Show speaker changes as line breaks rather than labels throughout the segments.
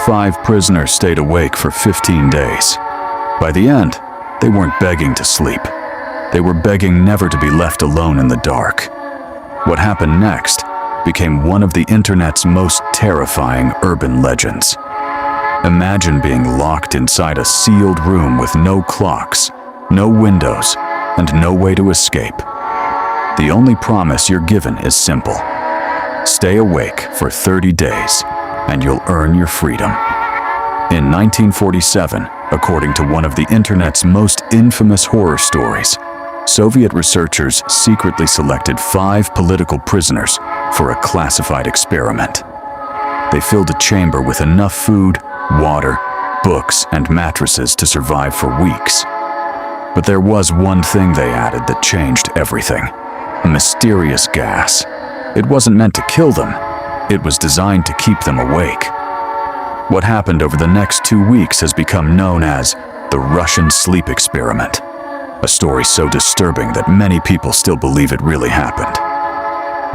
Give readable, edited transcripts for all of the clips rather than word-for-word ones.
5 prisoners stayed awake for 15 days. By the end, they weren't begging to sleep. They were begging never to be left alone in the dark. What happened next became one of the internet's most terrifying urban legends. Imagine being locked inside a sealed room with no clocks, no windows, and no way to escape. The only promise you're given is simple. Stay awake for 30 days, and you'll earn your freedom. In 1947, according to one of the internet's most infamous horror stories, Soviet researchers secretly selected 5 political prisoners for a classified experiment. They filled a chamber with enough food, water, books, and mattresses to survive for weeks. But there was one thing they added that changed everything: a mysterious gas. It wasn't meant to kill them. It was designed to keep them awake. What happened over the next 2 weeks has become known as the Russian sleep experiment, a story so disturbing that many people still believe it really happened.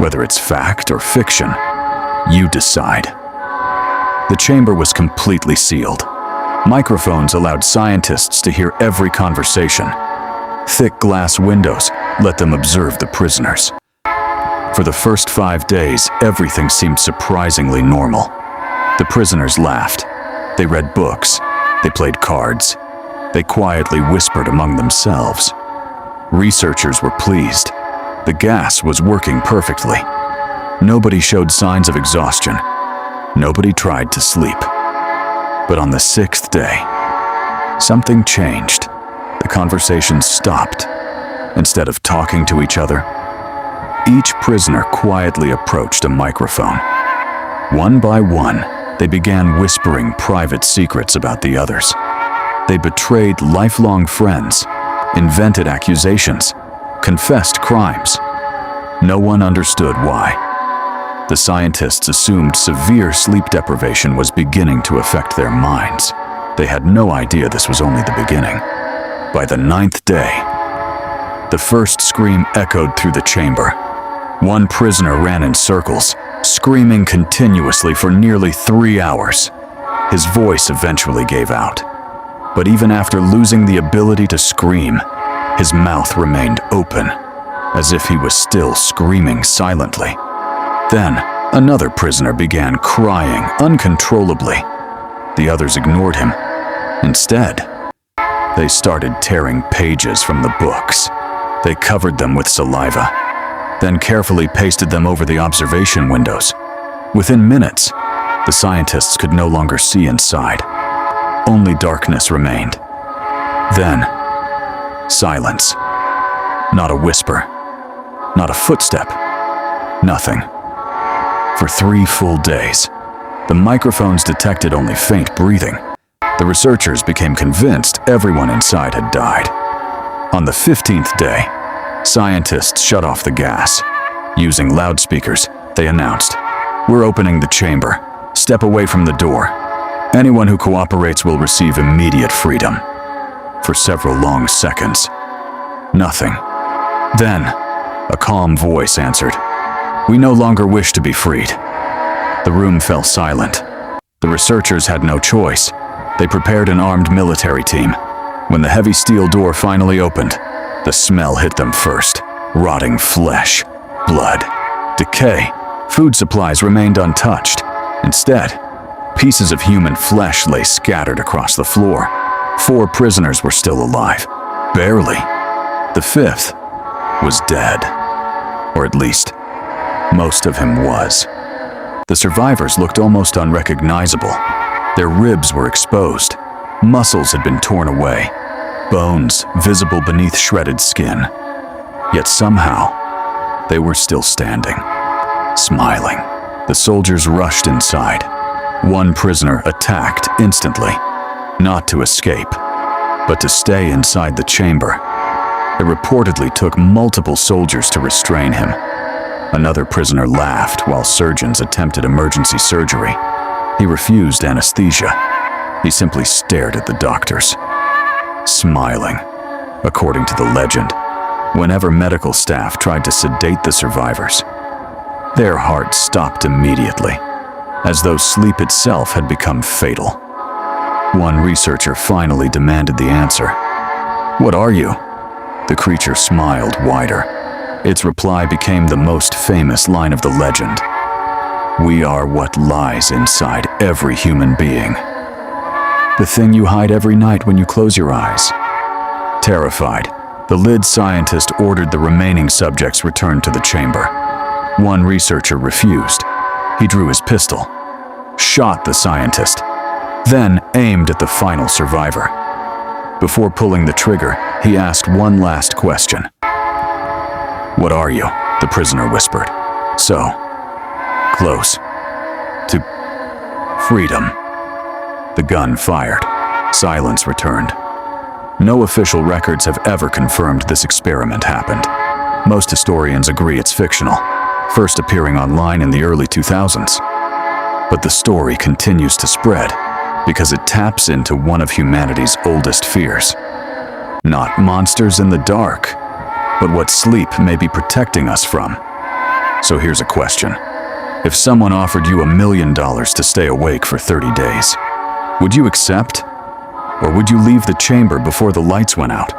Whether it's fact or fiction, you decide. The chamber was completely sealed. Microphones allowed scientists to hear every conversation. Thick glass windows let them observe the prisoners. For the first 5 days, everything seemed surprisingly normal. The prisoners laughed. They read books. They played cards. They quietly whispered among themselves. Researchers were pleased. The gas was working perfectly. Nobody showed signs of exhaustion. Nobody tried to sleep. But on the 6th day, something changed. The conversations stopped. Instead of talking to each other, each prisoner quietly approached a microphone. One by one, they began whispering private secrets about the others. They betrayed lifelong friends, invented accusations, confessed crimes. No one understood why. The scientists assumed severe sleep deprivation was beginning to affect their minds. They had no idea this was only the beginning. By the 9th day, the first scream echoed through the chamber. One prisoner ran in circles, screaming continuously for nearly 3 hours. His voice eventually gave out. But even after losing the ability to scream, his mouth remained open, as if he was still screaming silently. Then, another prisoner began crying uncontrollably. The others ignored him. Instead, they started tearing pages from the books. They covered them with saliva, then carefully pasted them over the observation windows. Within minutes, the scientists could no longer see inside. Only darkness remained. Then, silence. Not a whisper. Not a footstep. Nothing. For 3 full days, the microphones detected only faint breathing. The researchers became convinced everyone inside had died. On the 15th day, scientists shut off the gas. Using loudspeakers, they announced, "We're opening the chamber. Step away from the door. Anyone who cooperates will receive immediate freedom." For several long seconds, nothing. Then, a calm voice answered, "We no longer wish to be freed." The room fell silent. The researchers had no choice. They prepared an armed military team. When the heavy steel door finally opened, the smell hit them first. Rotting flesh, blood, decay. Food supplies remained untouched. Instead, pieces of human flesh lay scattered across the floor. 4 prisoners were still alive. Barely. The 5th was dead. Or at least, most of him was. The survivors looked almost unrecognizable. Their ribs were exposed. Muscles had been torn away. Bones visible beneath shredded skin. Yet somehow, they were still standing, smiling. The soldiers rushed inside. One prisoner attacked instantly, not to escape, but to stay inside the chamber. It reportedly took multiple soldiers to restrain him. Another prisoner laughed while surgeons attempted emergency surgery. He refused anesthesia. He simply stared at the doctors, smiling. According to the legend, whenever medical staff tried to sedate the survivors, their hearts stopped immediately. as though sleep itself had become fatal. One researcher finally demanded the answer. "What are you?" The creature smiled wider. Its reply became the most famous line of the legend. "We are what lies inside every human being. The thing you hide every night when you close your eyes." Terrified, the lid scientist ordered the remaining subjects returned to the chamber. One researcher refused. He drew his pistol, shot the scientist, then aimed at the final survivor. Before pulling the trigger, he asked one last question. "What are you?" the prisoner whispered. "So close to freedom." The gun fired. Silence returned. No official records have ever confirmed this experiment happened. Most historians agree it's fictional, first appearing online in the early 2000s. But the story continues to spread because it taps into one of humanity's oldest fears. Not monsters in the dark, but what sleep may be protecting us from. So here's a question. If someone offered you $1 million to stay awake for 30 days, would you accept? Or would you leave the chamber before the lights went out?